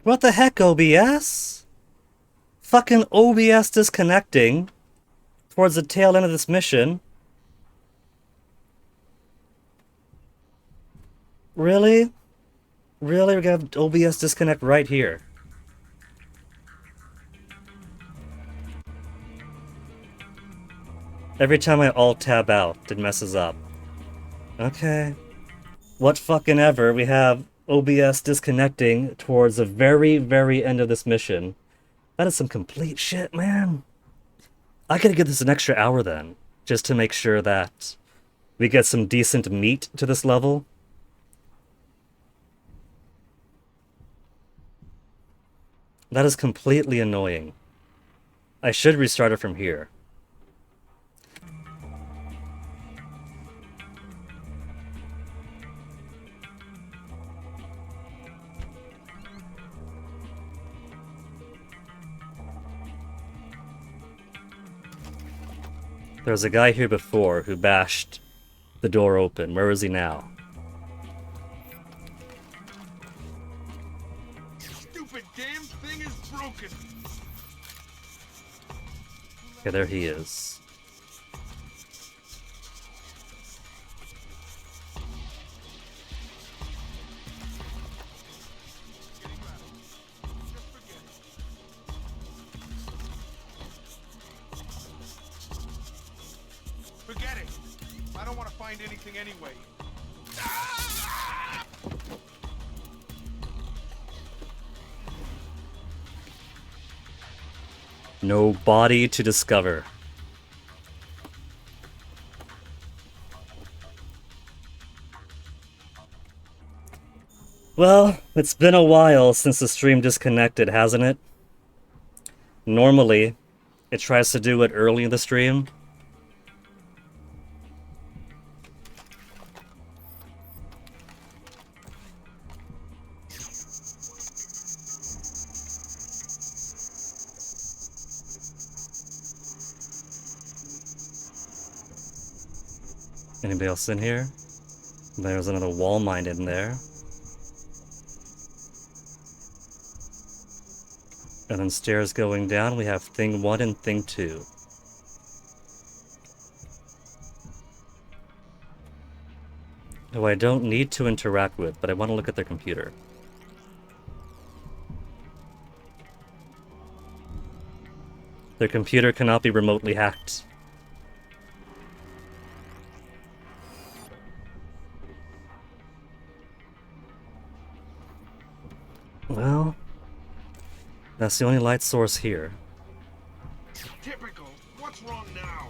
What the heck, OBS? Fucking OBS disconnecting towards the tail end of this mission. Really? Really? We're gonna have OBS disconnect right here. Every time I alt-tab out, it messes up. Okay. What fucking ever, we have OBS disconnecting towards the very, very end of this mission. That is some complete shit, man. I gotta give this an extra hour then, just to make sure that we get some decent meat to this level. That is completely annoying. I should restart it from here. There was a guy here before who bashed the door open. Where is he now? Stupid damn thing is broken. Okay, there he is. Forget it. I don't want to find anything anyway. No body to discover. Well, it's been a while since the stream disconnected, hasn't it? Normally, it tries to do it early in the stream. Anybody else in here? There's another wall mine in there. And then stairs going down, we have thing 1 and thing 2. Who I don't need to interact with, but I want to look at their computer. Their computer cannot be remotely hacked. Well, that's the only light source here. Typical. What's wrong now?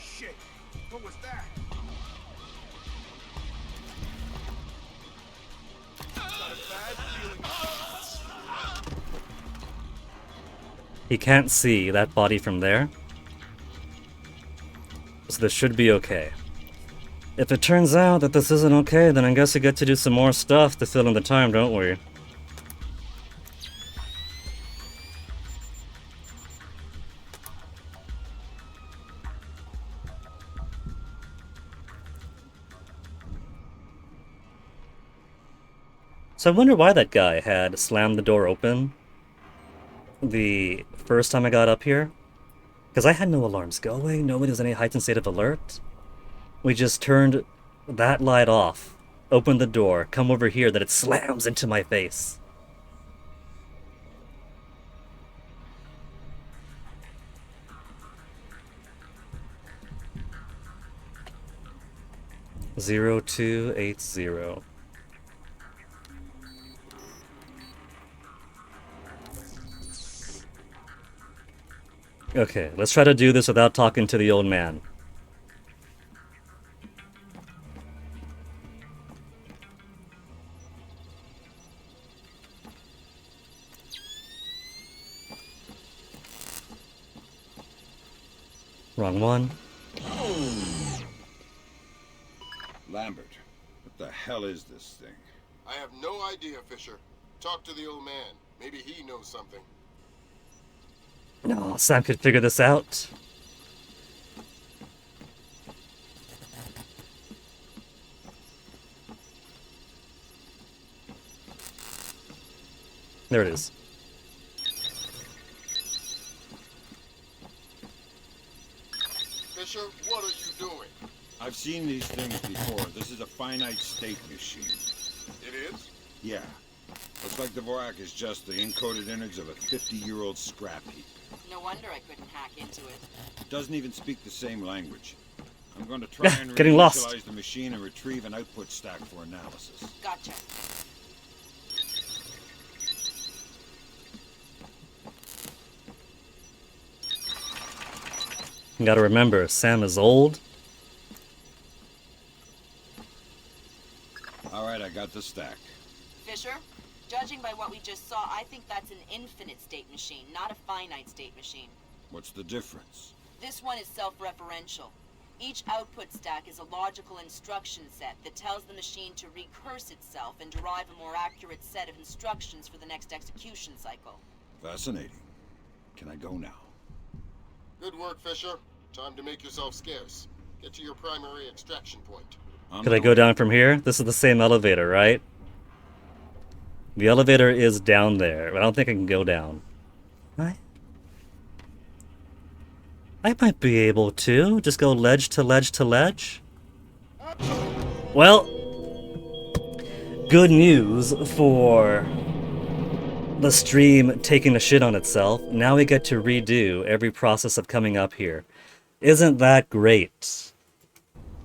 Shit. What was that? Got a bad feeling. He can't see that body from there. So this should be okay. If it turns out that this isn't okay, then I guess we get to do some more stuff to fill in the time, don't we? So I wonder why that guy had slammed the door open the first time I got up here. Because I had no alarms going, nobody was in any heightened state of alert. We just turned that light off, opened the door, come over here, that it slams into my face. Zero 280. Okay, let's try to do this without talking to the old man. Wrong one. Lambert, what the hell is this thing? I have no idea, Fisher. Talk to the old man. Maybe he knows something. No, Sam could figure this out. There it is. Fisher, what are you doing? I've seen these things before. This is a finite state machine. It is? Yeah. Looks like the Vorak is just the encoded innards of a 50-year-old scrap heap. No wonder I couldn't hack into it. It doesn't even speak the same language. I'm going to try and Getting lost. reinitialize the machine and retrieve an output stack for analysis. Gotcha. You gotta remember, Sam is old. Alright, I got the stack. Fisher, judging by what we just saw, I think that's an infinite state machine, not a finite state machine. What's the difference? This one is self-referential. Each output stack is a logical instruction set that tells the machine to recurse itself and derive a more accurate set of instructions for the next execution cycle. Fascinating. Can I go now? Good work, Fisher. Time to make yourself scarce. Get to your primary extraction point. Could I go down from here? This is the same elevator, right? The elevator is down there, but I don't think I can go down. I might be able to. Just go ledge to ledge to ledge. Well, good news for the stream taking a shit on itself. Now we get to redo every process of coming up here. Isn't that great?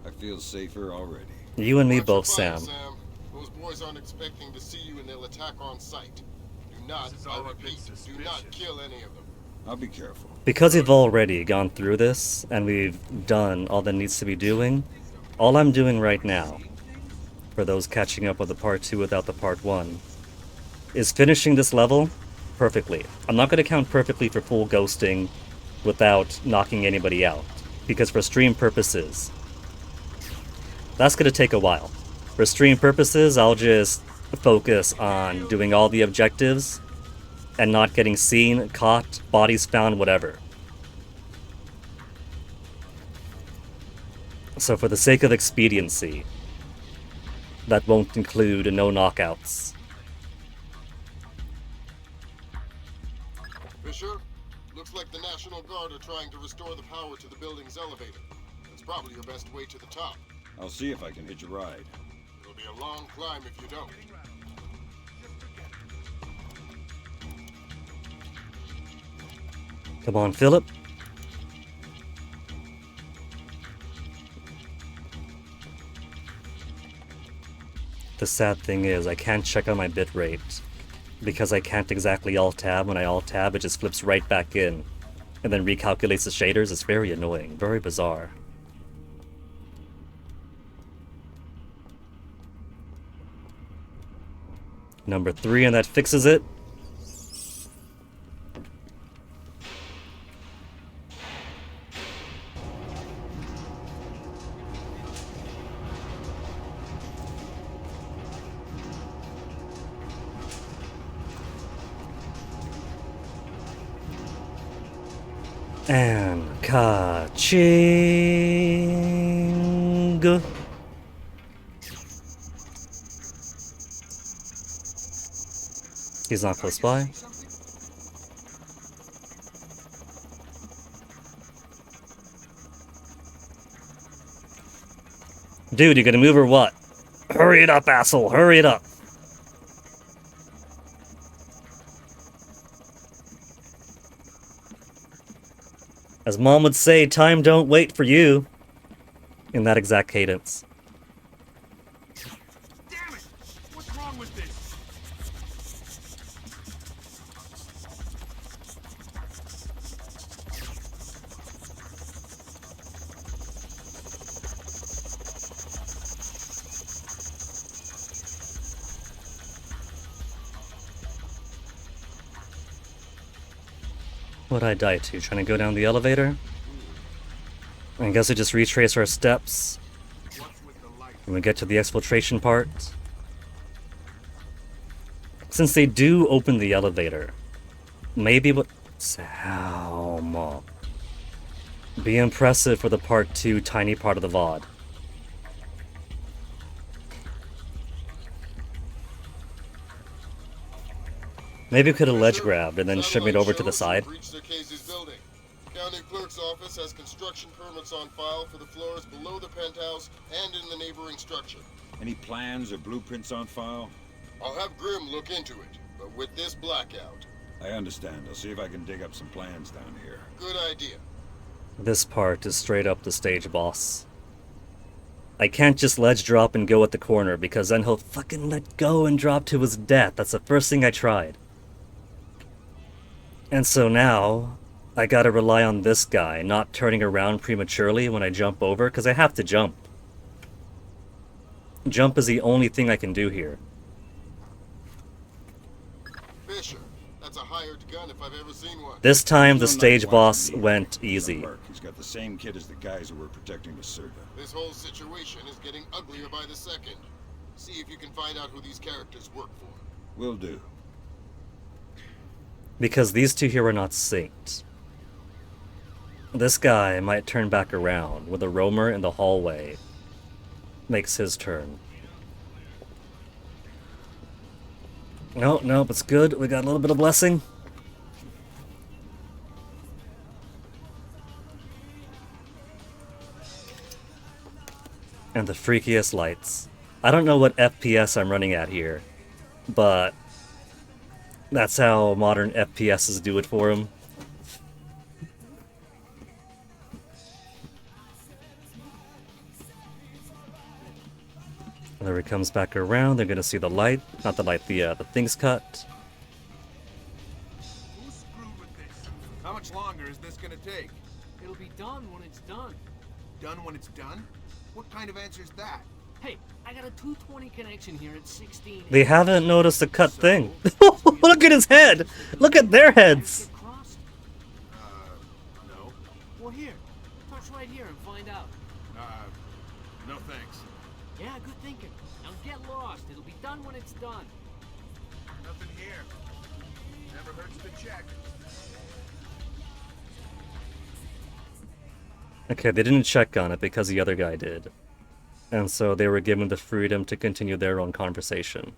I feel safer already. You and me Watch your both, fire, Sam. Those boys aren't expecting to see you and they'll attack on sight. Do not, This is I all a bit repeat, do suspicious. not kill any of them. I'll be careful. Because we've already gone through this, and we've done all that needs to be doing, all I'm doing right now, for those catching up with the part 2 without the part 1, is finishing this level perfectly. I'm not going to count perfectly for full ghosting without knocking anybody out, because for stream purposes, that's going to take a while. For stream purposes, I'll just focus on doing all the objectives and not getting seen, caught, bodies found, whatever. So for the sake of expediency, that won't include no knockouts. Fisher, looks like the National Guard are trying to restore the power to the building's elevator. That's probably your best way to the top. I'll see if I can hitch a ride. It'll be a long climb if you don't. Come on, Philip. The sad thing is, I can't check on my bitrate because I can't exactly alt-tab. When I alt-tab, it just flips right back in and then recalculates the shaders. It's very annoying, very bizarre. Number 3, and that fixes it. And ka-ching. He's not close by. Dude, you gonna move or what? Hurry it up, asshole! Hurry it up! As Mom would say, time don't wait for you. In that exact cadence. Damn it! What's wrong with this? What'd I die to? Trying to go down the elevator? I guess we just retrace our steps when we get to the exfiltration part. Since they do open the elevator, maybe what... Salma. Be impressive for the part 2 tiny part of the VOD. Maybe we could have ledge Fisher, grabbed and then shimmied satellite over to the shows side. you've reached Circassi's building. County clerk's office has construction permits on file for the floors below the penthouse and in the neighboring structure. Any plans or blueprints on file? I'll have Grim look into it, but with this blackout. I understand. I'll see if I can dig up some plans down here. Good idea. This part is straight up the stage boss. I can't just ledge drop and go at the corner, because then he'll fucking let go and drop to his death. That's the first thing I tried. And so now, I gotta rely on this guy not turning around prematurely when I jump over, because I have to jump. Jump is the only thing I can do here. Fisher, that's a hired gun if I've ever seen one. This time, the There's no stage night boss watching me. went easy. Mark, he's got the same kit as the guys who were protecting the Serta. This whole situation is getting uglier by the second. See if you can find out who these characters work for. Will do. Because these two here are not synced. This guy might turn back around with a roamer in the hallway. Makes his turn. No, it's good. We got a little bit of blessing. And the freakiest lights. I don't know what FPS I'm running at here, but that's how modern FPSs do it for him. There he comes back around. They're gonna see the light, not the light, the thing's cut. Who's screwed with this? How much longer is this gonna take? It'll be done when it's done. Done when it's done? What kind of answer's that? Hey, I got a 220 connection here at 16. They haven't noticed the cut thing. Look at his head. Look at their heads. Get crossed? No. Well, here. Touch right here and find out. No thanks. Yeah, good thinking. Now get lost. It'll be done when it's done. Nothing here. Never hurts to check. Okay, they didn't check on it because the other guy did. And so they were given the freedom to continue their own conversation.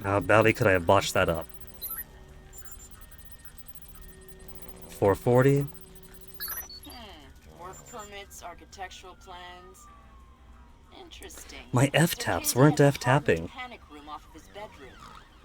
How badly could I have botched that up? 440? Work permits, architectural plans. Interesting. My F-taps weren't F-tapping. Panic room off of his bedroom.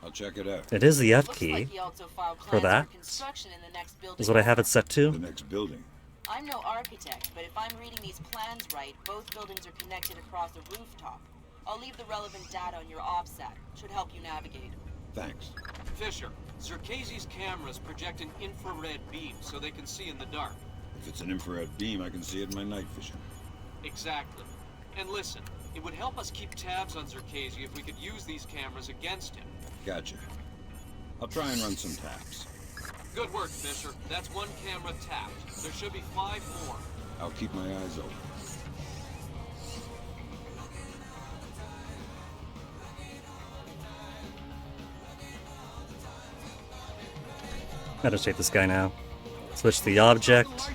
I'll check it out. It is the F Looks key. like he also filed for plans that construction in the next building is what I have it set The to. next building. I'm no architect, but if I'm reading these plans right, both buildings are connected across a rooftop. I'll leave the relevant data on your OPSAT. Should help you navigate. Thanks. Fisher, Circassi's cameras project an infrared beam so they can see in the dark. If it's an infrared beam, I can see it in my night vision. Exactly. And listen, it would help us keep tabs on Circassi if we could use these cameras against him. Gotcha. I'll try and run some taps. Good work, Fisher. That's one camera tapped. There should be 5 more. I'll keep my eyes open. Gotta take this guy now. Switch the object.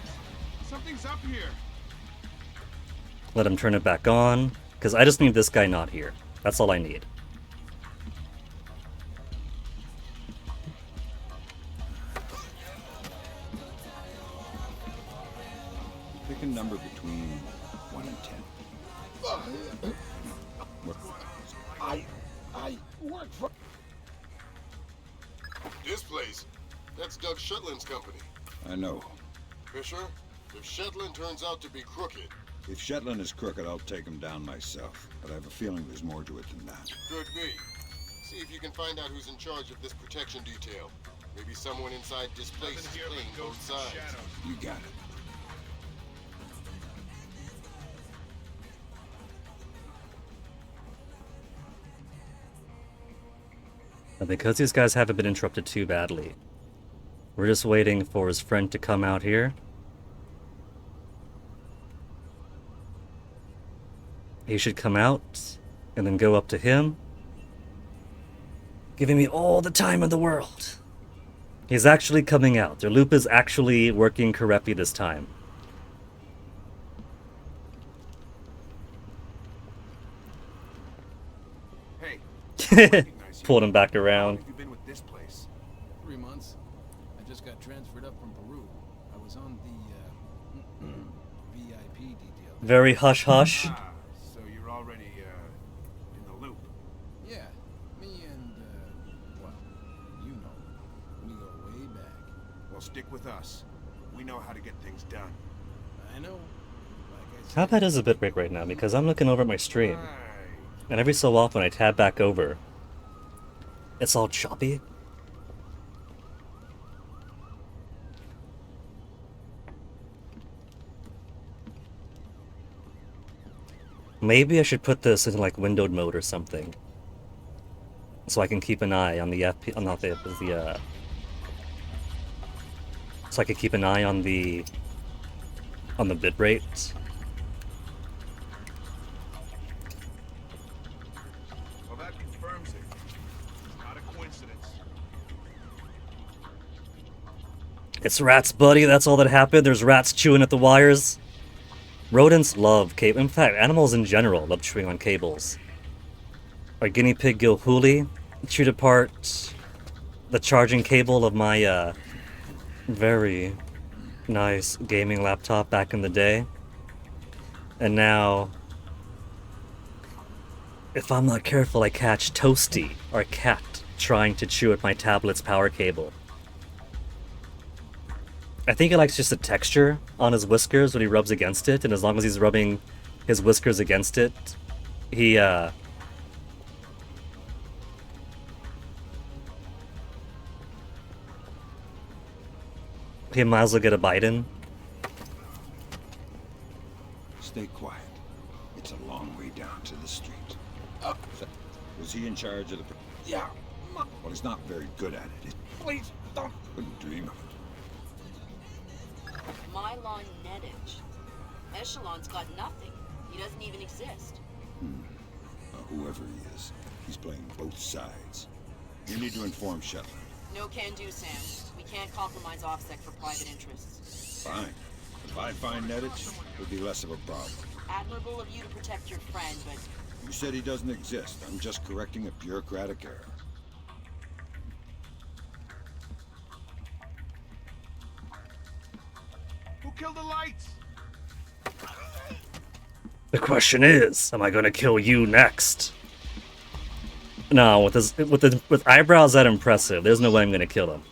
Something's up here. Let him turn it back on. Because I just need this guy not here. That's all I need. Pick a number between 1 and 10. I work for... This place. That's Doug Shetland's company. I know. Fisher, if Shetland turns out to be crooked... If Shetland is crooked, I'll take him down myself. But I have a feeling there's more to it than that. Could be. See if you can find out who's in charge of this protection detail. Maybe someone inside this place is Nothing here playing but both ghosts and sides. shadows. You got it. And because these guys haven't been interrupted too badly, we're just waiting for his friend to come out here. He should come out, and then go up to him. Giving me all the time in the world. He's actually coming out. Their loop is actually working correctly this time. Hey, recognize you. Pulled him back How long around. have you been with this place? 3 months. I just got transferred up from Peru. I was on the VIP detail. Very hush hush. Ah, so you're already, in the loop. Yeah, me and well, you know, we go way back. Well, stick with us. We know how to get things done. I know. Like I How said, bad is the bitrate right now? Because I'm looking over at my stream. Right. And every so often I tab back over. It's all choppy. Maybe I should put this in like windowed mode or something. So I can keep an eye on the FP, not the so I could keep an eye on the bitrate. Well, that confirms it. It's not a coincidence. It's rats, buddy. That's all that happened. There's rats chewing at the wires. Rodents love cable. In fact, animals in general love chewing on cables. Our guinea pig Gilhuli chewed apart the charging cable of my very nice gaming laptop back in the day. And now, if I'm not careful, I catch Toasty, our cat, trying to chew at my tablet's power cable. I think he likes just the texture on his whiskers when he rubs against it, and as long as he's rubbing his whiskers against it, he might as well get a bite in. Stay quiet. It's a long way down to the street. Was he in charge of the... Yeah. Well, he's not very good at it. Please, don't... Wouldn't dream of it. Mylon Nedich. Echelon's got nothing. He doesn't even exist. Whoever he is, he's playing both sides. You need to inform Shetland. No can do, Sam. We can't compromise OffSec for private interests. Fine. If I find Nedich, it'll be less of a problem. Admirable of you to protect your friend, but You said he doesn't exist. I'm just correcting a bureaucratic error. Who killed the lights? The question is, am I gonna kill you next? No, with eyebrows that impressive, there's no way I'm gonna kill him.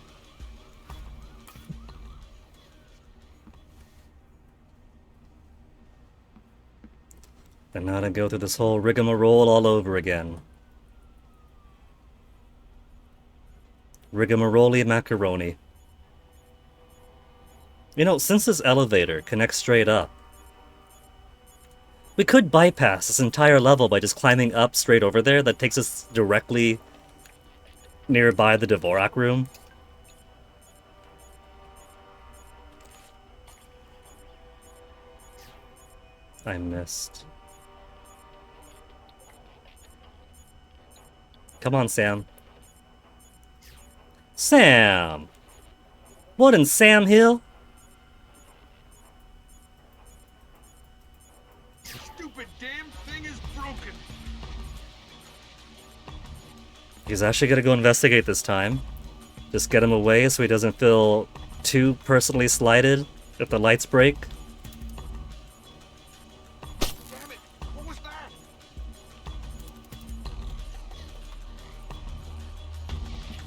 And now to go through this whole rigmarole all over again. Rigmarole macaroni. You know, since this elevator connects straight up, we could bypass this entire level by just climbing up straight over there. That takes us directly nearby the Dvorak room. I missed. Come on, Sam. Sam! What in Sam Hill? Stupid damn thing is broken. He's actually gonna go investigate this time. Just get him away so he doesn't feel too personally slighted if the lights break. Damn it! What was that?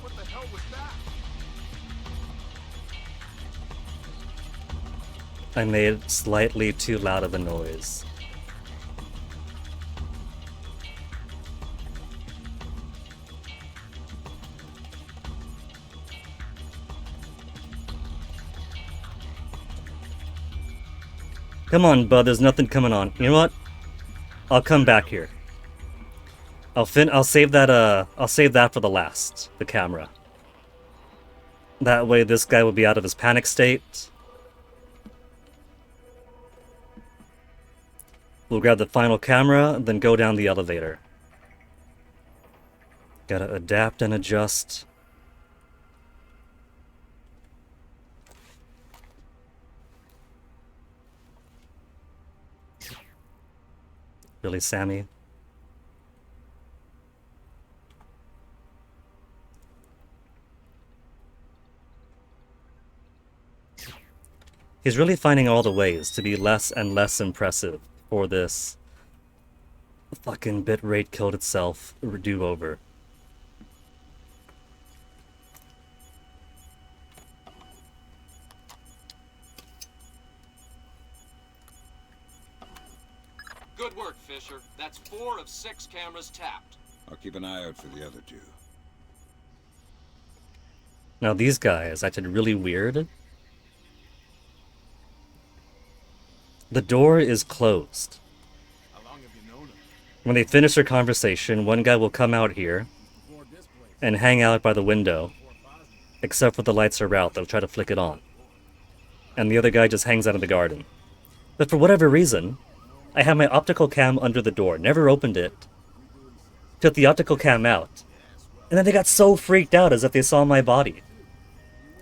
What the hell was that? I made slightly too loud of a noise. Come on, bud, there's nothing coming on. You know what? I'll come back here. I'll save that for the last, the camera. That way this guy will be out of his panic state. We'll grab the final camera, then go down the elevator. Gotta adapt and adjust. Really, Sammy? He's really finding all the ways to be less and less impressive for this fucking bitrate killed itself do-over. Good work, Fisher. That's 4 of 6 cameras tapped. I'll keep an eye out for the other 2. Now these guys acted really weird. The door is closed. How long have you known him? When they finish their conversation, one guy will come out here Before this place. and hang out by the window, Before Bosnia. except for the lights are out, they'll try to flick it on. And the other guy just hangs out in the garden. But for whatever reason, I had my optical cam under the door, never opened it, took the optical cam out, and then they got so freaked out as if they saw my body.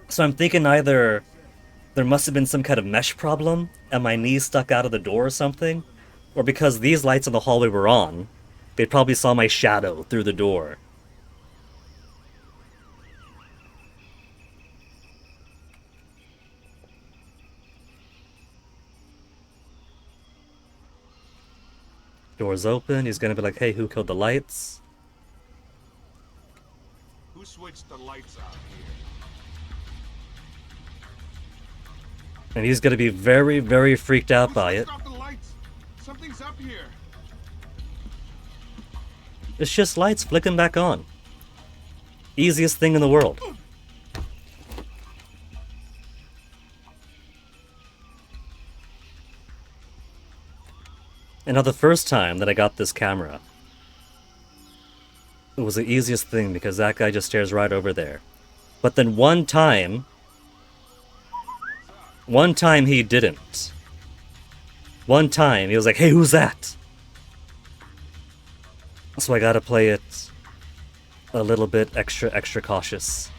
So I'm thinking either there must have been some kind of mesh problem and my knee stuck out of the door or something, or because these lights in the hallway were on, they probably saw my shadow through the door. Door's open, he's gonna be like, hey, who killed the lights? Who switched the lights out here? And he's gonna be very, very freaked out Who by it. switched off the lights? Something's up here. It's just lights flicking back on. Easiest thing in the world. And now the first time that I got this camera, it was the easiest thing because that guy just stares right over there. But then one time he didn't. One time he was like, hey, who's that? So I gotta play it a little bit extra cautious.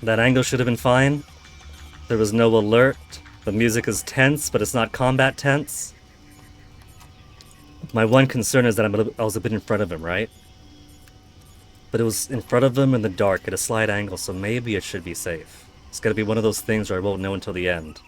That angle should have been fine. There was no alert. The music is tense, but it's not combat tense. My one concern is that I was a bit in front of him, right? But it was in front of him in the dark at a slight angle, so maybe it should be safe. It's gotta be one of those things where I won't know until the end.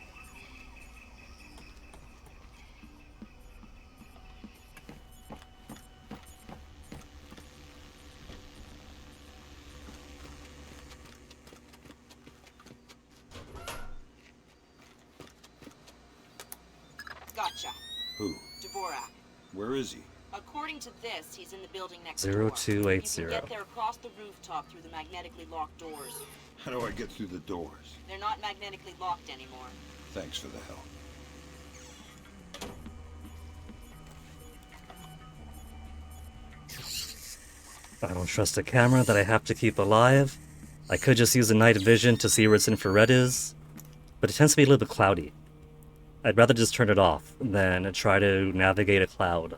Gotcha. Who? Dvorak. Where is he? According to this, he's in the building next 0280. door. You can get there across the rooftop through the magnetically locked doors. How do I get through the doors? They're not magnetically locked anymore. Thanks for the help. I don't trust a camera that I have to keep alive. I could just use a night vision to see where its infrared is, but it tends to be a little bit cloudy. I'd rather just turn it off than try to navigate a cloud.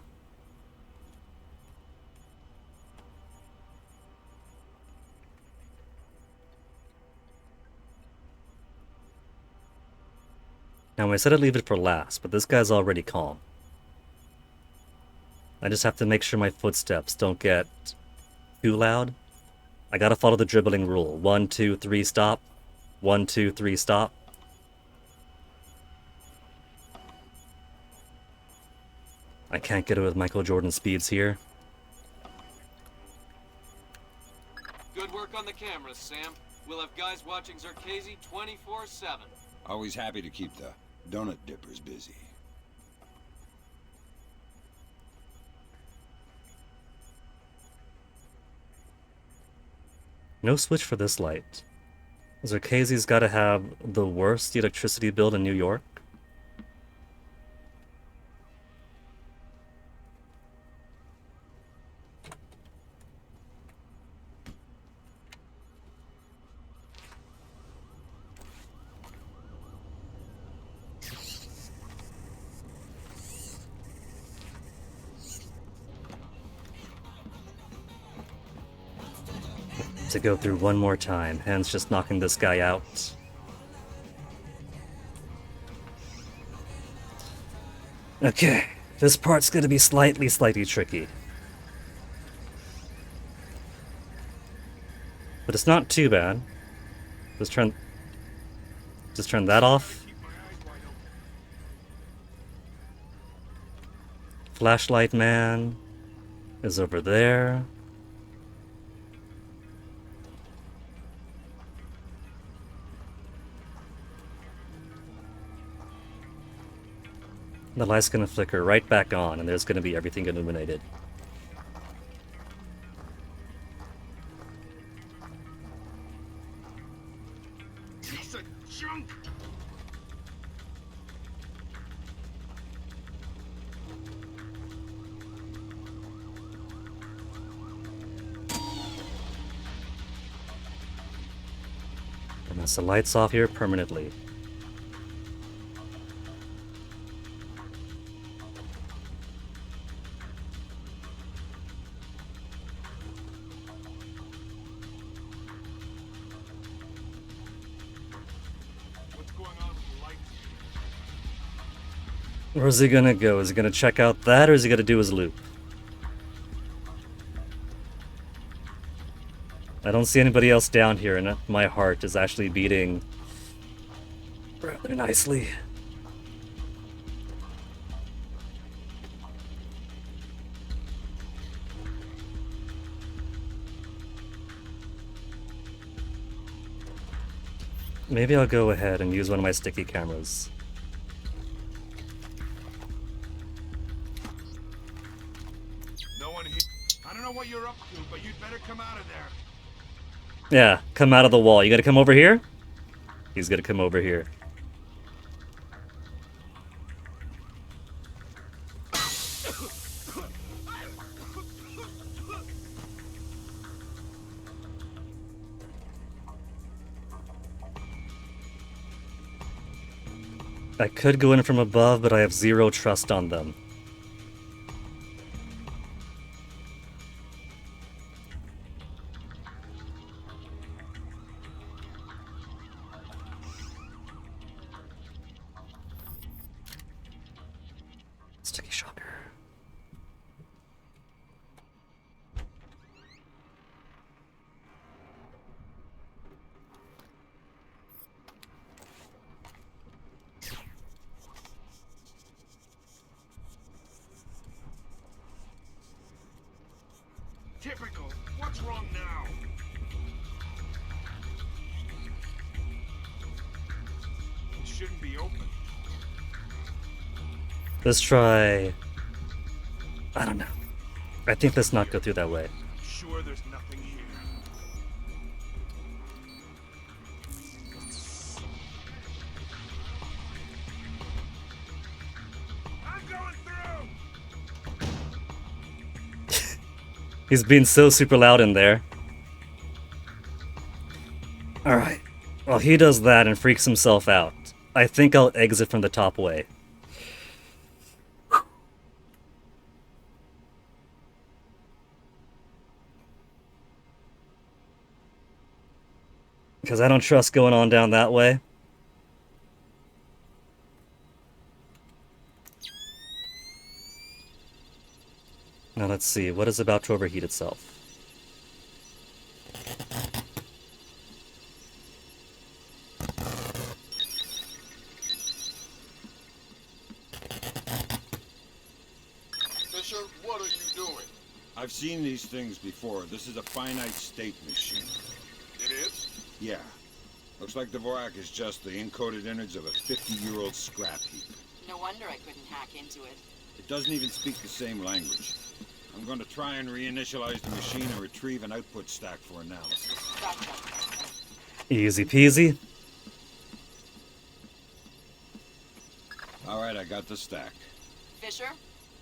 Now I said I'd leave it for last, but this guy's already calm. I just have to make sure my footsteps don't get too loud. I gotta follow the dribbling rule. 1, 2, 3, stop. 1, 2, 3, stop. I can't get it with Michael Jordan speeds here. Good work on the cameras, Sam. We'll have guys watching Zerkezi 24/7. Always happy to keep the donut dippers busy. No switch for this light. Zerkezi's gotta have the worst electricity bill in New York. To go through one more time. Hence just knocking this guy out. Okay, this part's gonna be slightly tricky. But it's not too bad. Just turn that off. Flashlight man is over there. The light's gonna flicker right back on, and there's gonna be everything illuminated. Piece of junk! And that's the lights off here permanently. What's going on with the lights? Where's he gonna go? Is he gonna check out that, or is he gonna do his loop? I don't see anybody else down here, and my heart is actually beating rather nicely. Maybe I'll go ahead and use one of my sticky cameras. No one here. I don't know what you're up to, but you'd better come out of there. Yeah, come out of the wall. You gotta come over here? He's gonna come over here. I could go in from above, but I have zero trust on them. Sticky shocker. Typical. What's wrong now? It shouldn't be open. Let's try... I don't know. I think let's not go through that way. I'm sure there's nothing here. I'm going through! He's being so super loud in there. Alright. Well, he does that and freaks himself out. I think I'll exit from the top way. Because I don't trust going on down that way. Now let's see, what is about to overheat itself? Fisher, what are you doing? I've seen these things before. This is a finite state machine. It is? Yeah. Looks like Dvorak is just the encoded innards of a 50-year-old scrap heap. No wonder I couldn't hack into it. It doesn't even speak the same language. I'm going to try and reinitialize the machine and retrieve an output stack for analysis. Gotcha. Easy peasy. All right, I got the stack. Fisher,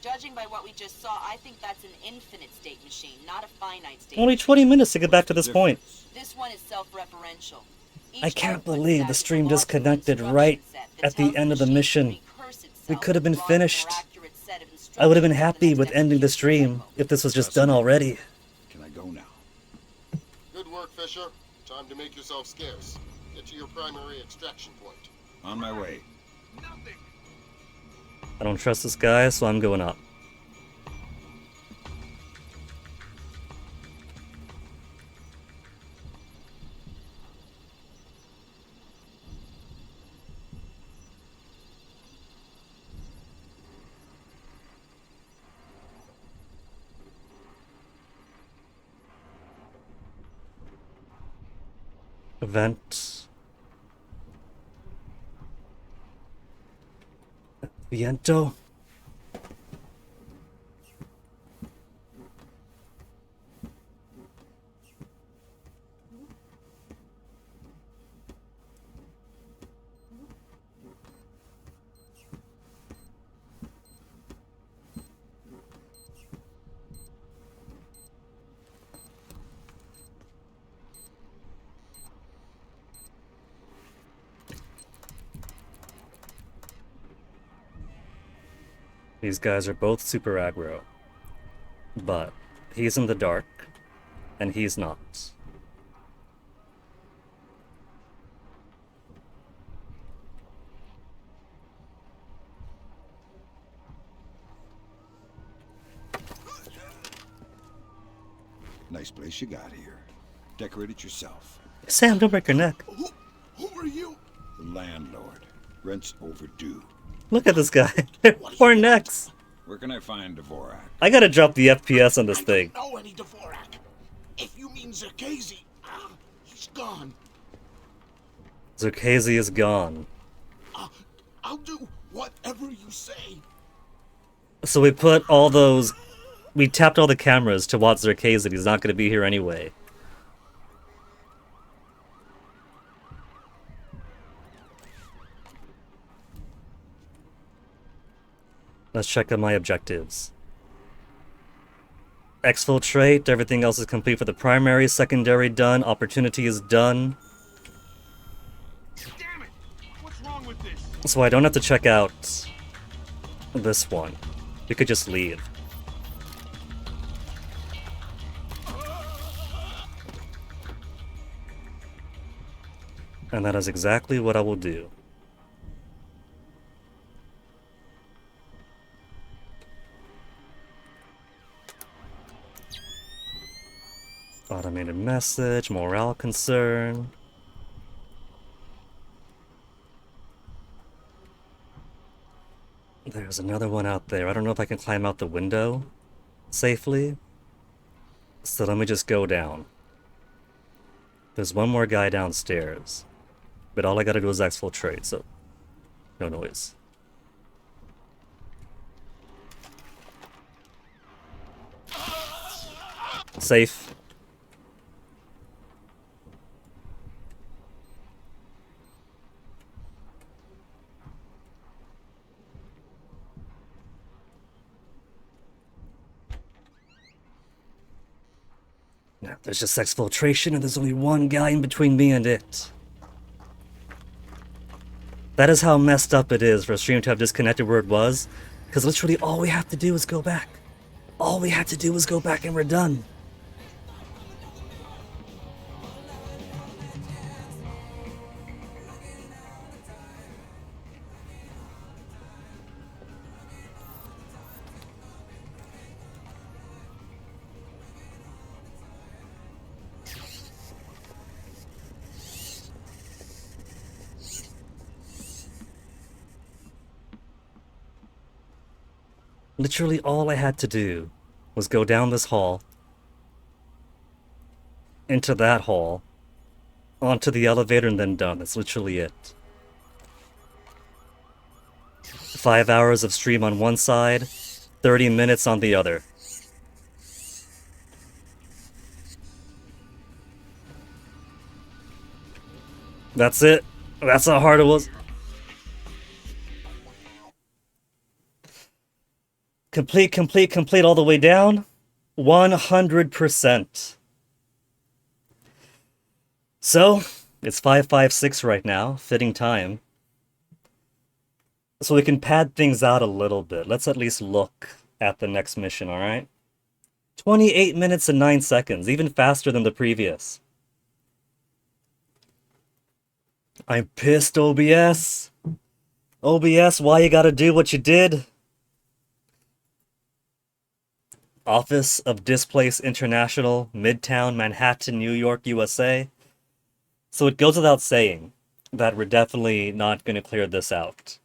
judging by what we just saw, I think that's an infinite state machine, not a finite state Only machine. 20 minutes to get back to this point. This one is self-referential. I can't believe the stream disconnected right at the end of the mission. We could have been finished. I would have been happy with ending the stream if this was just done already. Can I go now? Good work, Fisher. Time to make yourself scarce. Get to your primary extraction point. On my way. Nothing. I don't trust this guy, so I'm going up. Event. Viento. These guys are both super aggro. But he's in the dark, and he's not. Nice place you got here. Decorate it yourself. Sam, don't break your neck. Who are you? The landlord. Rent's overdue. Look at this guy. Poor necks. Where can I find Dvorak? I gotta drop the FPS on this thing. I don't know any Dvorak. If you mean Zerkazy, he's gone. Zerkazy is gone. I'll do whatever you say. So we put all those... We tapped all the cameras to watch Zerkazy. He's not gonna be here anyway. Let's check out my objectives. Exfiltrate, everything else is complete for the primary, secondary done, opportunity is done. Damn it! What's wrong with this? So I don't have to check out this one. We could just leave. And that is exactly what I will do. Automated message, morale concern. There's another one out there. I don't know if I can climb out the window safely. So let me just go down. There's one more guy downstairs. But all I gotta do is exfiltrate, so no noise. Safe. Now, there's just exfiltration, and there's only one guy in between me and it. That is how messed up it is for a stream to have disconnected where it was, because literally all we have to do is go back. All we have to do is go back and we're done. Literally all I had to do was go down this hall, into that hall, onto the elevator, and then done. That's literally it. 5 hours of stream on one side, 30 minutes on the other. That's it. That's how hard it was. Complete all the way down. 100%. So, it's 5:56 right now, fitting time. So we can pad things out a little bit. Let's at least look at the next mission, alright? 28 minutes and 9 seconds, even faster than the previous. I'm pissed, OBS. OBS, why you gotta do what you did? Office of Displaced International, Midtown, Manhattan, New York, USA. So it goes without saying that we're definitely not going to clear this out.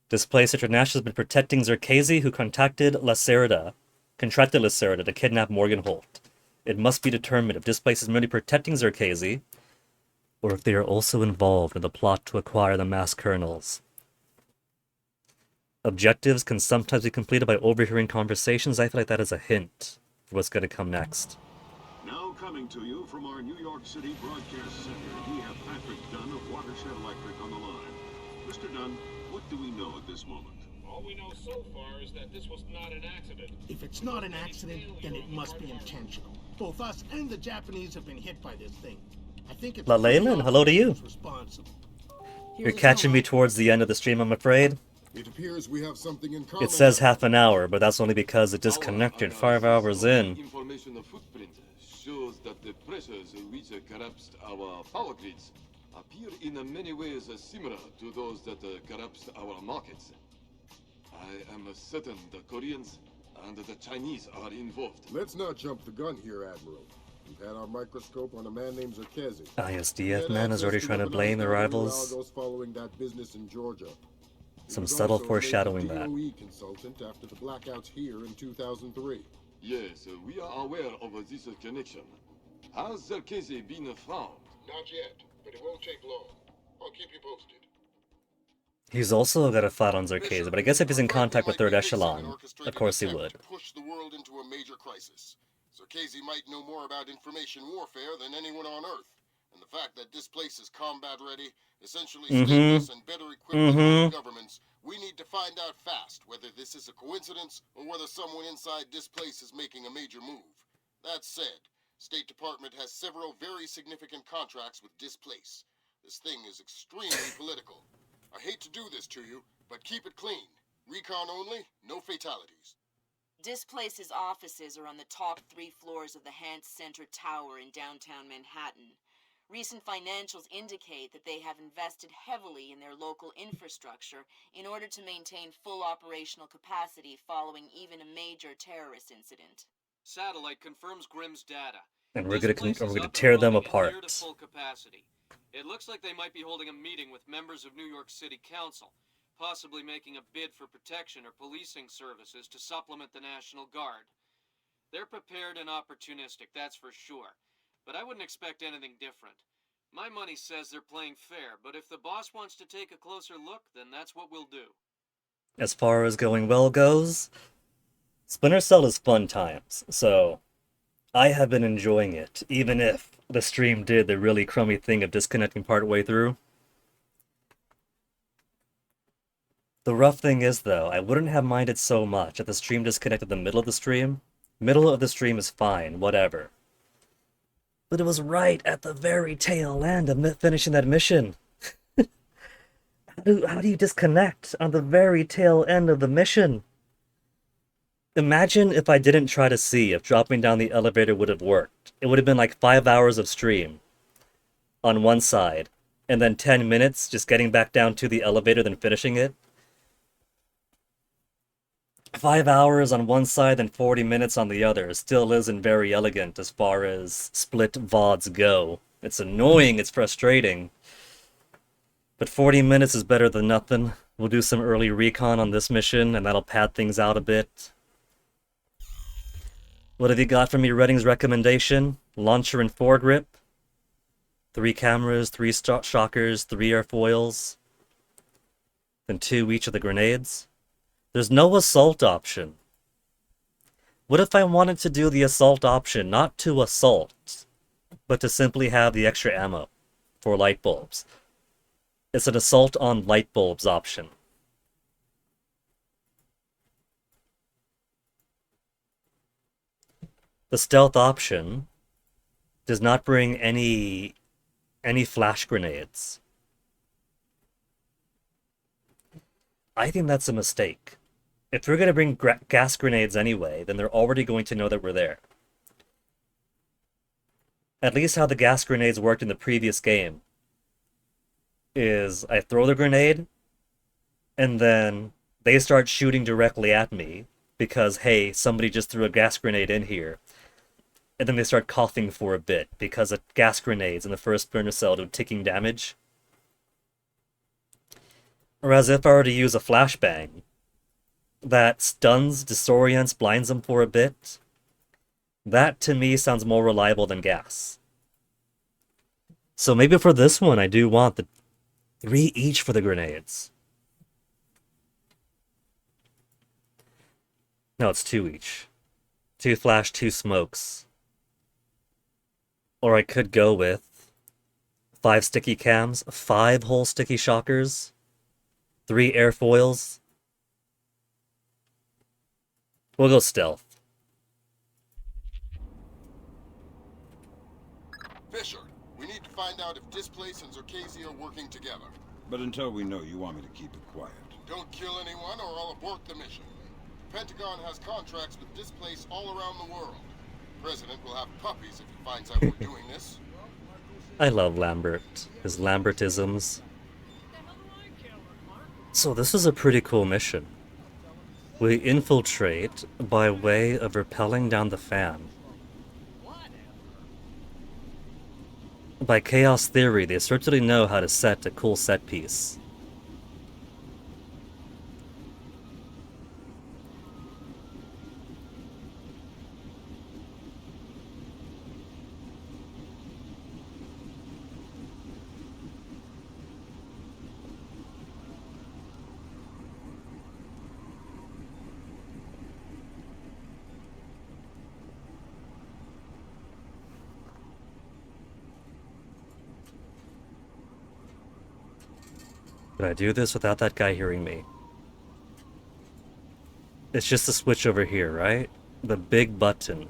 Displaced International has been protecting Zerkazy, who contracted Lacerda to kidnap Morgan Holt. It must be determined if Displaced is merely protecting Zerkazy, or if they are also involved in the plot to acquire the mass kernels. Objectives can sometimes be completed by overhearing conversations. I feel like that is a hint for what's going to come next. Now coming to you from our New York City broadcast center, we have Patrick Dunn of Watershed Electric on the line. Mr. Dunn, what do we know at this moment? All we know so far is that this was not an accident. If it's not an accident, then it must be intentional. Both us and the Japanese have been hit by this thing. I think it's La Leyland, hello to you. Responsible. You're catching me towards the end of the stream, I'm afraid. It appears we have something in common. It says half an hour, but that's only because it disconnected 5 hours in. Information of footprint shows that the pressures which collapsed our power grids appear in many ways similar to those that collapsed our markets. I am certain the Koreans and the Chinese are involved. Let's not jump the gun here, Admiral. We've had our microscope on a man named Zerkazy. ISDF man is already trying to blame the rivals. Following that business in Georgia. Some subtle foreshadowing that. DOE consultant after the blackouts here in 2003. Yes, we are aware of this connection. Has Zerkazy been found? Not yet, but it won't take long. I'll keep you posted. He's also got a fight on Zerkazy, but I guess if he's in contact with Third Echelon, of course he would. Push the world into a major crisis. Zerkazy might know more about information warfare than anyone on Earth. And the fact that this place is combat ready, essentially stateless and better equipped than most governments, we need to find out fast whether this is a coincidence or whether someone inside this place is making a major move. That said, State Department has several very significant contracts with Displace. This thing is extremely political. I hate to do this to you, but keep it clean. Recon only, no fatalities. Displace's offices are on the top 3 floors of the Hans Center Tower in downtown Manhattan. Recent financials indicate that they have invested heavily in their local infrastructure in order to maintain full operational capacity following even a major terrorist incident. Satellite confirms Grimm's data. And we're gonna tear them apart. Near to full capacity. It looks like they might be holding a meeting with members of New York City Council, possibly making a bid for protection or policing services to supplement the National Guard. They're prepared and opportunistic, that's for sure. But I wouldn't expect anything different. My money says they're playing fair, but if the boss wants to take a closer look, then that's what we'll do. As far as going well goes, Splinter Cell is fun times, so I have been enjoying it, even if the stream did the really crummy thing of disconnecting partway through. The rough thing is, though, I wouldn't have minded so much if the stream disconnected the middle of the stream. Middle of the stream is fine, whatever. But it was right at the very tail end of finishing that mission. How do you disconnect on the very tail end of the mission? Imagine if I didn't try to see if dropping down the elevator would have worked. It would have been like 5 hours of stream on one side, and then 10 minutes just getting back down to the elevator, then finishing it. 5 hours on one side and 40 minutes on the other still isn't very elegant as far as split VODs go. It's annoying, it's frustrating. But 40 minutes is better than nothing. We'll do some early recon on this mission, and that'll pad things out a bit. What have you got from me, Redding's recommendation? Launcher and foregrip. 3 cameras, 3 shockers, 3 airfoils. Then 2 each of the grenades. There's no assault option. What if I wanted to do the assault option, not to assault, but to simply have the extra ammo for light bulbs? It's an assault on light bulbs option. The stealth option does not bring any flash grenades. I think that's a mistake. If we're going to bring gas grenades anyway, then they're already going to know that we're there. At least how the gas grenades worked in the previous game. is I throw the grenade, and then they start shooting directly at me because, hey, somebody just threw a gas grenade in here. And then they start coughing for a bit because of gas grenades in the first Splinter Cell do ticking damage. Whereas if I were to use a flashbang that stuns, disorients, blinds them for a bit, that to me sounds more reliable than gas. So maybe for this one I do want the 3 each for the grenades. No, it's 2 each. 2 flash, 2 smokes. Or I could go with 5 sticky cams, 5 whole sticky shockers, 3 airfoils. We'll go stealth. Fisher, we need to find out if Displace and Zerkasi are working together. But until we know, you want me to keep it quiet. Don't kill anyone or I'll abort the mission. The Pentagon has contracts with Displace all around the world. The President will have puppies if he finds out we're doing this. I love Lambert, his Lambertisms. So this is a pretty cool mission. We infiltrate by way of rappelling down the fan. By chaos theory, they certainly know how to set a cool set piece. Could I do this without that guy hearing me? It's just a switch over here, right? The big button.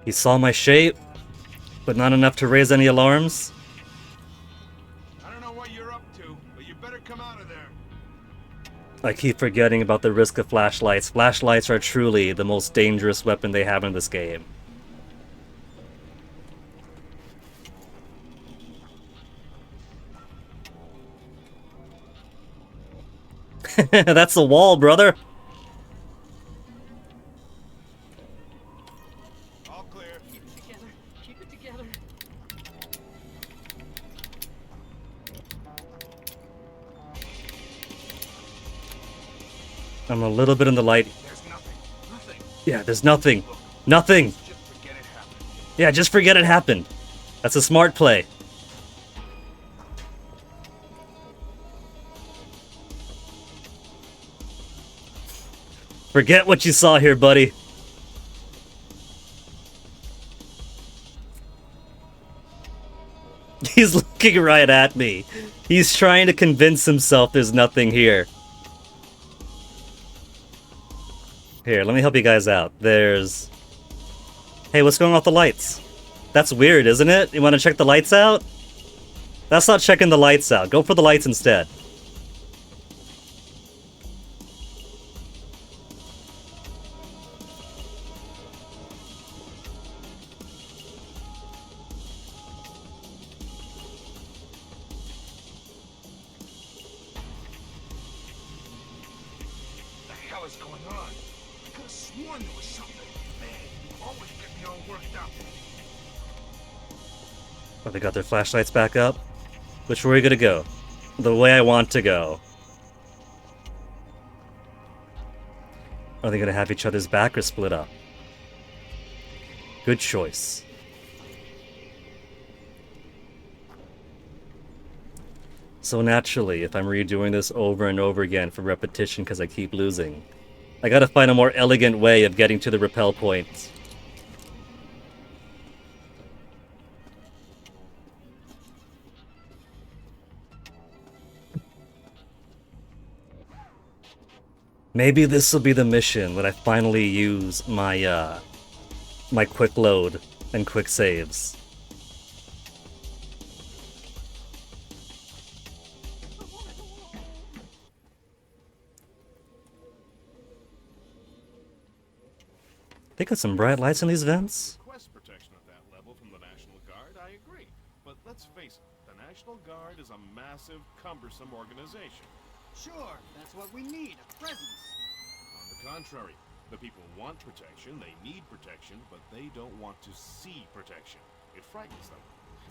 He saw my shape, but not enough to raise any alarms. I don't know what you're up to, but you better come out of there. I keep forgetting about the risk of flashlights. Flashlights are truly the most dangerous weapon they have in this game. That's the wall, brother! All clear. Keep it together. Keep it together. I'm a little bit in the light. There's nothing. Nothing. Yeah, there's nothing. Nothing! Just forget it happened. Yeah, just forget it happened. That's a smart play. Forget what you saw here, buddy. He's looking right at me. He's trying to convince himself there's nothing here. Here, let me help you guys out. There's... Hey, what's going on with the lights? That's weird, isn't it? You want to check the lights out? That's not checking the lights out. Go for the lights instead. What the hell is going on? I could have sworn there was something. Man, you always get me all worked up. Oh, they got their flashlights back up? Which way are we gonna go? The way I want to go. Are they gonna have each other's back or split up? Good choice. So naturally, if I'm redoing this over and over again for repetition because I keep losing, I gotta find a more elegant way of getting to the rappel point. Maybe this will be the mission when I finally use my my quick load and quick saves. They got some bright lights in these vents. Request protection at that level from the National Guard, I agree. But let's face it, the National Guard is a massive, cumbersome organization. Sure, that's what we need, a presence. On the contrary, the people want protection, they need protection, but they don't want to see protection. It frightens them.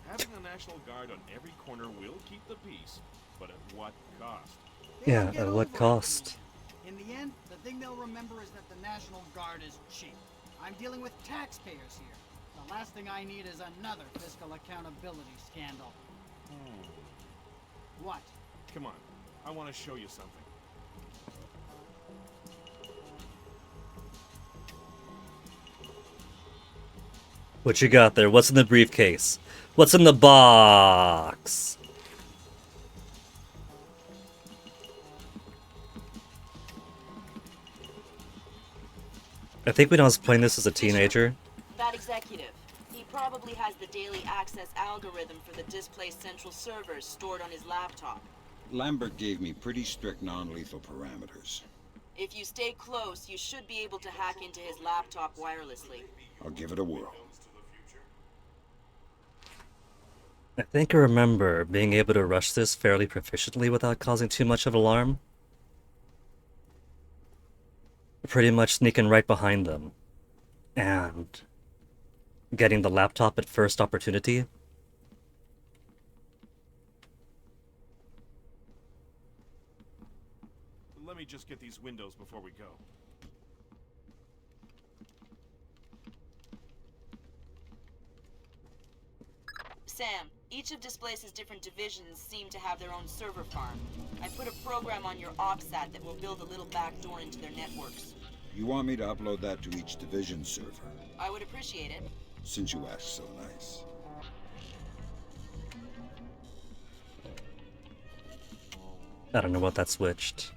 Having the National Guard on every corner will keep the peace, but at what cost? Yeah, at what cost? In the end, the thing they'll remember is that the National Guard is cheap. I'm dealing with taxpayers here. The last thing I need is another fiscal accountability scandal. What? Come on, I want to show you something. What you got there? What's in the briefcase? What's in the box? I think when I was playing this as a teenager. That executive. He probably has the daily access algorithm for the displaced central servers stored on his laptop. Lambert gave me pretty strict non-lethal parameters. If you stay close, you should be able to hack into his laptop wirelessly. I'll give it a whirl. I think I remember being able to rush this fairly proficiently without causing too much of an alarm. Pretty much sneaking right behind them. And getting the laptop at first opportunity. Let me just get these windows before we go. Sam, each of Displace's different divisions seem to have their own server farm. I put a program on your OpSat that will build a little backdoor into their networks. You want me to upload that to each division server? I would appreciate it. Since you asked so nice. I don't know what that switched.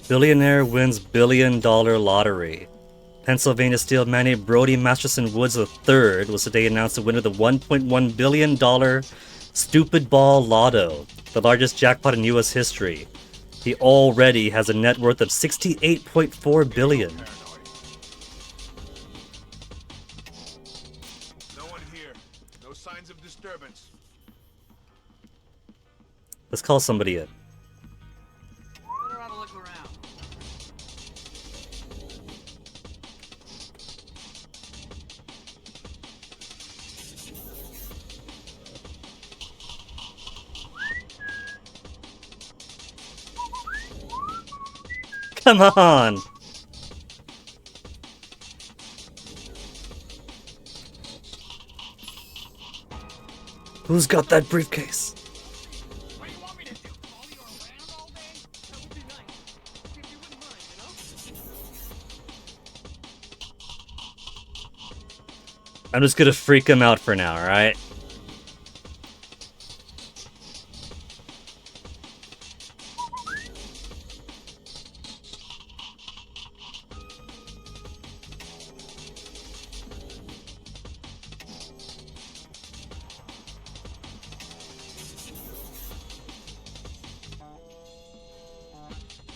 Billionaire wins billion-dollar lottery. Pennsylvania Steel magnate Brody Masterson Woods III was today announced the winner of the $1.1 billion Stupid Ball Lotto, the largest jackpot in U.S. history. He already has a net worth of $68.4 billion. No one here. No signs of disturbance. Let's call somebody in. Better have a look around. Come on! Who's got that briefcase? What do you want me to do? Follow you around all day? That would be nice. If you wouldn't mind, you know? I'm just gonna freak him out for now, alright?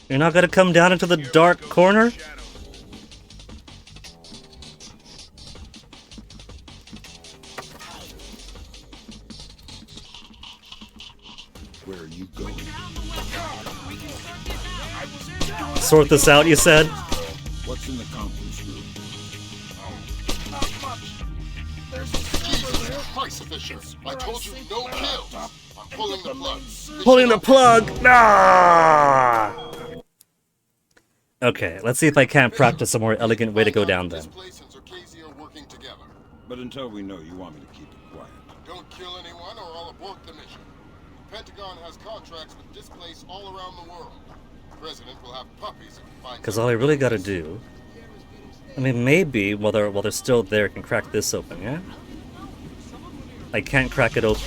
You're not gonna come down into the dark corner? Where are you going? Sort this out, you said? What's in the conference room? Not much. There's a server there. Christ, Fisher. I told you no kills. I'm pulling the plug. Pulling the plug! Ah! Okay, let's see if I can't practice a more elegant way to go down then. But until we know, you want me to keep it quiet. Don't kill anyone or I'll abort the mission. The Pentagon has contracts with Displace all around the world. The President will have puppies if he finds Because all I really gotta do... I mean, maybe, while they're still there, I can crack this open, yeah? I can't crack it open.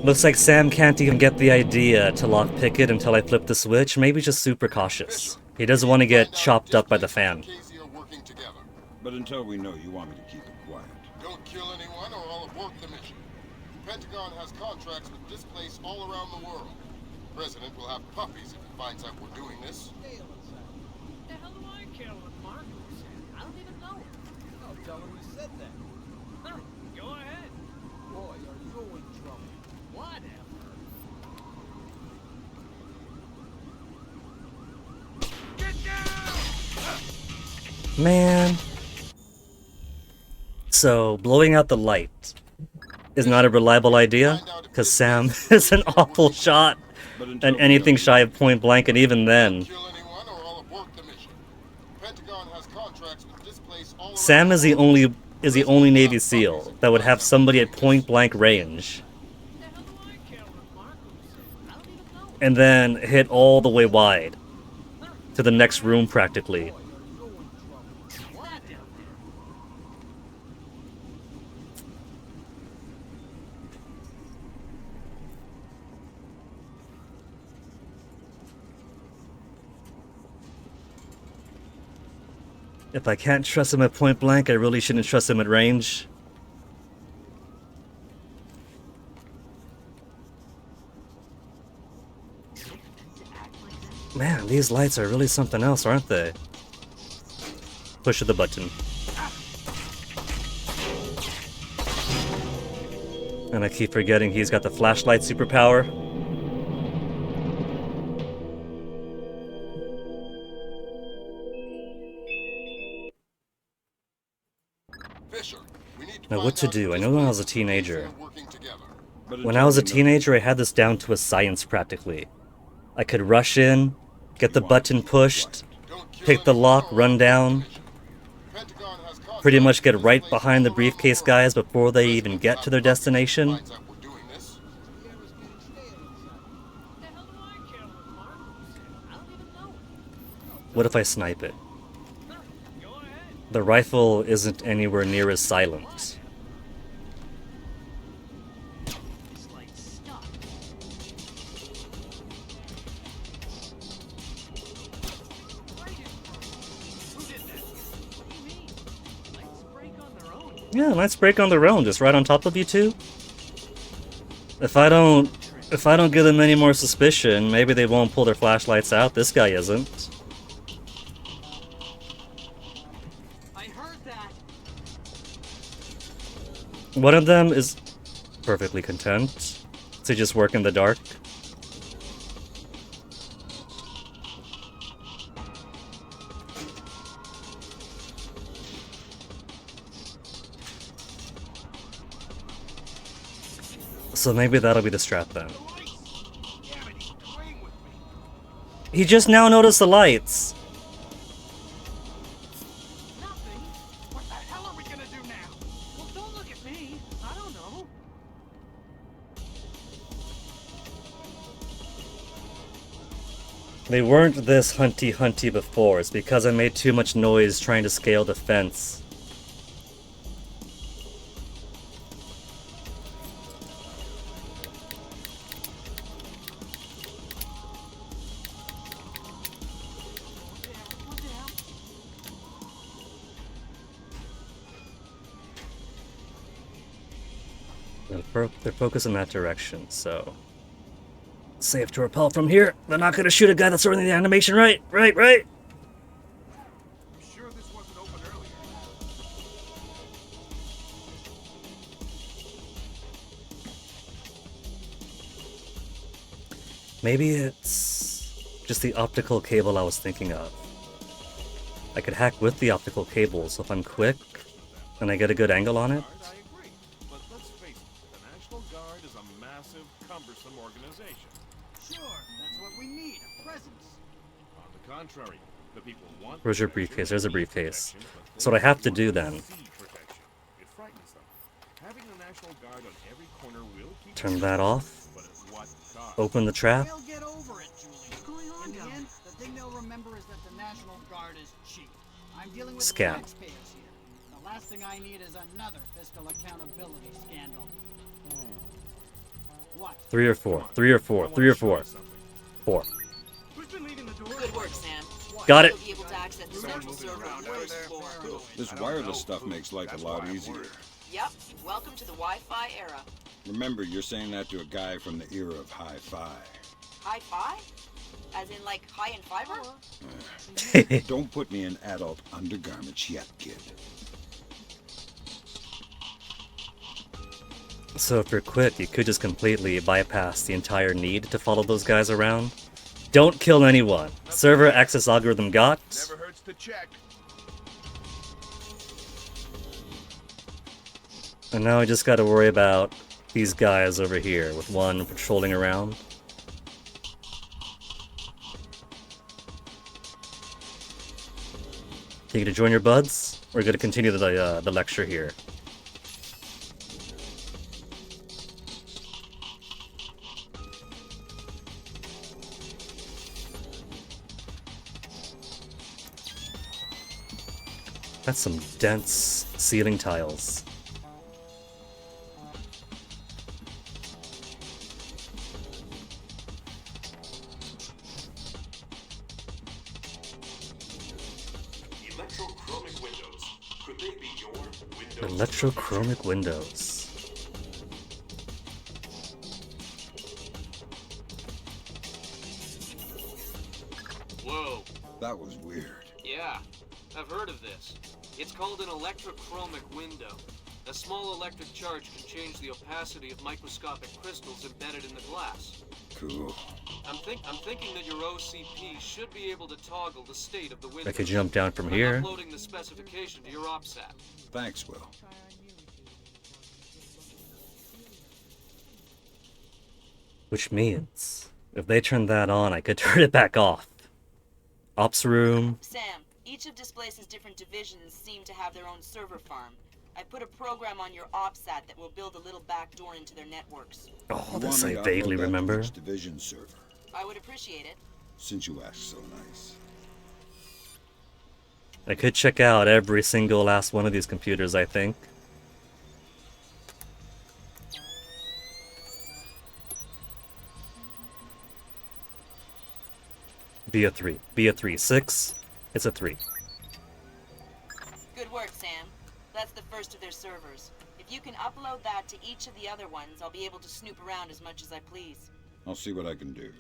Looks like Sam can't even get the idea to lockpick it until I flip the switch. Maybe just super cautious. He doesn't want to get chopped up by the fan. Casey are working together. But until we know, you want me to keep it quiet. Don't kill anyone or I'll abort the mission. The Pentagon has contracts with this place all around the world. The President will have puppies if he finds out we're doing this. The hell do I care what Marco said? I don't even know him. I'll tell him you said that. Huh, go ahead. Boy, are you in trouble. Whatever. Man. So, blowing out the light is not a reliable idea, because Sam is an awful shot, But until and we anything know, shy of point blank, and even then. Kill anyone or I'll abort the mission. The Pentagon has contracts with this place all around Sam is the world. only Navy SEAL that would have somebody at point blank range, The hell do I care what Marco said? I don't even know him. and then hit all the way wide to the next room practically. If I can't trust him at point blank, I really shouldn't trust him at range. Man, these lights are really something else, aren't they? Push the button. And I keep forgetting he's got the flashlight superpower. Fisher, we need to Now, find what to out do? if I this know when I place was a and Casey teenager. are working together. but When until I was a we know- teenager, I had this down to a science practically. I could rush in, get the button pushed, Don't kill pick the anyone lock, or I'll run abort the down, mission. The Pentagon has pretty contracts much get with this right place behind the all around the briefcase world. guys before they The even President get will to their have puppies if he destination. finds out we're doing this. The hell do I care what Marco said? I don't even know him. What if I snipe it? Huh, go ahead. The rifle isn't anywhere near as silent. It's like stuff. Who did that? What do you mean? Lights break on their own. Yeah, lights break on their own, just right on top of you two. If I don't give them any more suspicion, maybe they won't pull their flashlights out. This guy isn't. I heard that. One of them is perfectly content to just work in the dark. So maybe that'll be the strat then. Damn it, he's toying with me. He just now noticed the lights. Nothing. What the hell are we gonna do now? Well, don't look at me. I don't know. They weren't this hunty before. It's because I made too much noise trying to scale the fence. What the hell? They're focused in that direction, so... Safe to repel from here. They're not gonna shoot a guy that's running the animation right. I'm sure this wasn't open earlier. Maybe it's just the optical cable I was thinking of. I could hack with the optical cable, so if I'm quick and I get a good angle on it. I agree. But let's face it, the National Guard is a massive, cumbersome organization. Sure, that's what we need. A presence. On the contrary, the people want Where's your protection, briefcase? There's a they need briefcase. protection, but So what I they have to don't do want then. see protection. It frightens them. Having the National Guard on every corner will keep Turn them that safe, off. but at what cost? Open the trap. We'll get over it, Julie. What's going on in the end, the thing they'll remember is that the National Guard is cheap. I'm dealing with Scam. taxpayers here. The last thing I need is another fiscal accountability scandal. What? 3 or 4. 3 or 4. 3 or 4. 4. Who's been leaving the door? Good work, Sam. Quiet. Got it. You'll be able to access the central server on the first floor. This wireless stuff makes life a lot easier. Yep. Welcome to the Wi-Fi era. Remember, you're saying that to a guy from the era of hi-fi. Hi-fi? As in, like, high in fiber? Don't put me in adult undergarments yet, kid. So if you're quick, you could just completely bypass the entire need to follow those guys around. Don't kill anyone. Server access algorithm got. Never hurts to check. And now I just gotta worry about these guys over here, with one patrolling around. You gonna join your buds? We're gonna continue the lecture here. That's some dense ceiling tiles. Electrochromic windows. Could they be your windows? Electrochromic windows. Whoa. That was weird. Yeah, I've heard of this. It's called an electrochromic window. A small electric charge can change the opacity of microscopic crystals embedded in the glass. Cool. I'm thinking that your OCP should be able to toggle the state of the window. I could jump down from I'm here. uploading the specification to your OPSAT. Thanks, Will. Which means, if they turn that on, I could turn it back off. Ops room. Sam, each of Displace's different divisions seem to have their own server farm. I put a program on your OPSAT that will build a little back door into their networks. Oh, You this want me I to vaguely upload that to remember. each division server, I would appreciate it. since you asked so nice. I could check out every single last one of these computers, I think. Be a 3. Be a 3. 6. It's a 3. Good work, Sam. That's the first of their servers. If you can upload that to each of the other ones, I'll be able to snoop around as much as I please. I'll see what I can do.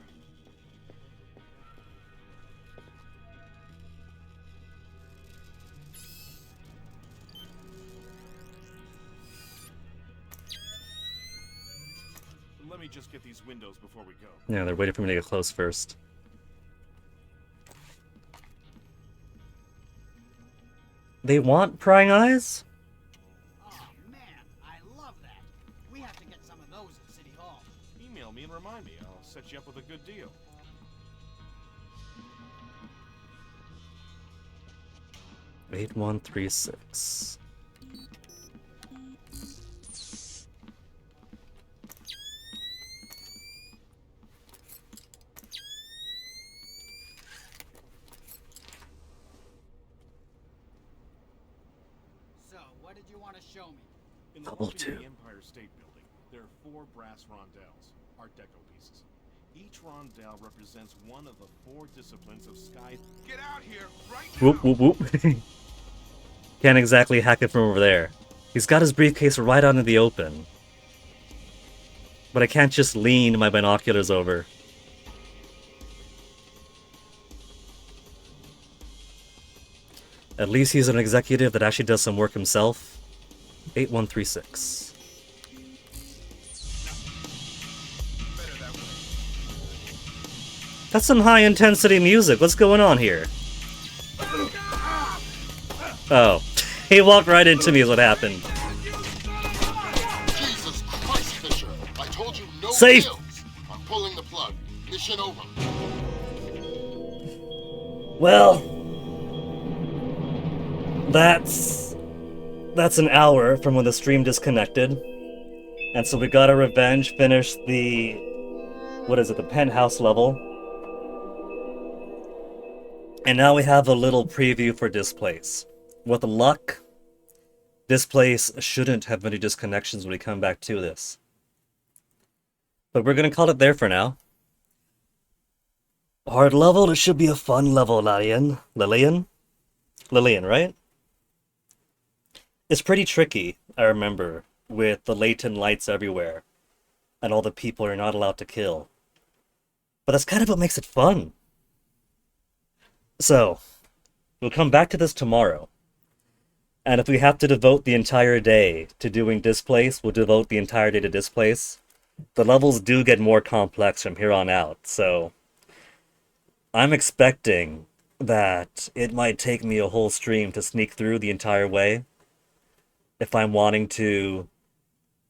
Let me just get these windows before we go. Yeah, they're waiting for me to get close first. They want prying eyes? Oh man, I love that. We have to get some of those at City Hall. Email me and remind me. I'll set you up with a good deal. 8136. So, what did you want to show me? In the Level lobby of 2. the Empire State Building, there are 4 brass rondelles, Art Deco pieces. Each rondelle represents one of the 4 disciplines of sky. Get out here right now. Whoop, whoop, whoop. Can't exactly hack it from over there. He's got his briefcase right out in the open. But I can't just lean my binoculars over. At least he's an executive that actually does some work himself. 8136. That's some high intensity music. What's going on here? Oh. He walked right into me is what happened. Jesus Christ, Fisher. I told you no Safe. deals. I'm pulling the plug. Mission over. Well, that's an hour from when the stream disconnected. And so we got our revenge, finished the, what is it, the penthouse level. And now we have a little preview for Displace. With luck, Displace shouldn't have many disconnections when we come back to this. But we're going to call it there for now. Hard level, it should be a fun level, Lillian. Lillian, right? It's pretty tricky, I remember, with the latent lights everywhere, and all the people you're not allowed to kill. But that's kind of what makes it fun. So, we'll come back to this tomorrow. And if we have to devote the entire day to doing Displace, we'll devote the entire day to Displace. The levels do get more complex from here on out, so I'm expecting that it might take me a whole stream to sneak through the entire way if I'm wanting to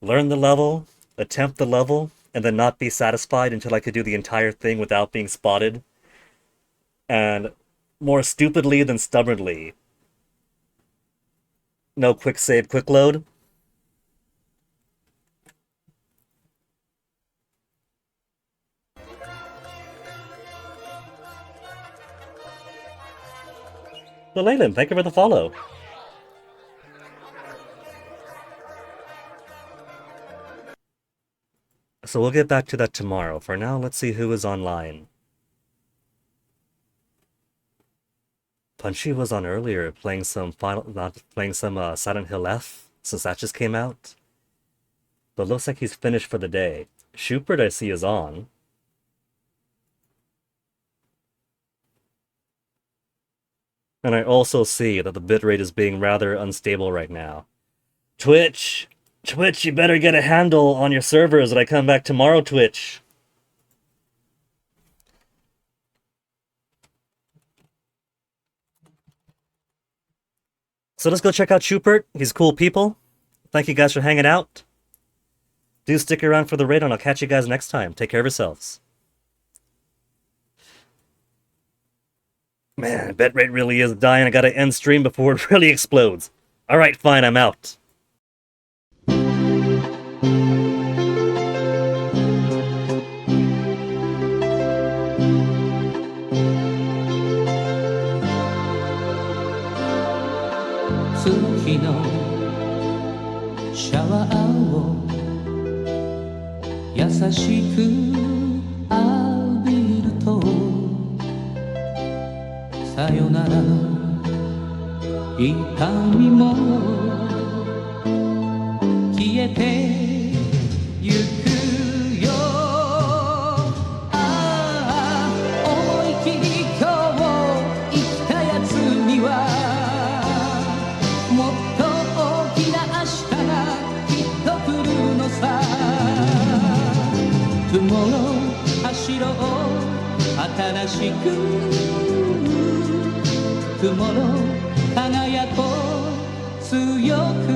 learn the level, attempt the level, and then not be satisfied until I could do the entire thing without being spotted. And more stupidly than stubbornly, no quick save, quick load. So Leyland, thank you for the follow. So we'll get back to that tomorrow. For now, let's see who is online. Punchy was on earlier playing some Silent Hill F, since that just came out. But looks like he's finished for the day. Schubert I see is on. And I also see that the bitrate is being rather unstable right now. Twitch, you better get a handle on your servers when I come back tomorrow, Twitch. So let's go check out Schubert. He's cool people. Thank you guys for hanging out. Do stick around for the raid and I'll catch you guys next time. Take care of yourselves. Man, bitrate really is dying. I gotta end stream before it really explodes. Alright, fine, I'm out. Tsuki no showerを優しく浴びるとさよならの痛みも消えてゆくよああ思い切り今日生きたやつにはもっと大きな明日がきっと来るのさ Tomorrow 走ろう新しく Tomorrow 輝こう強く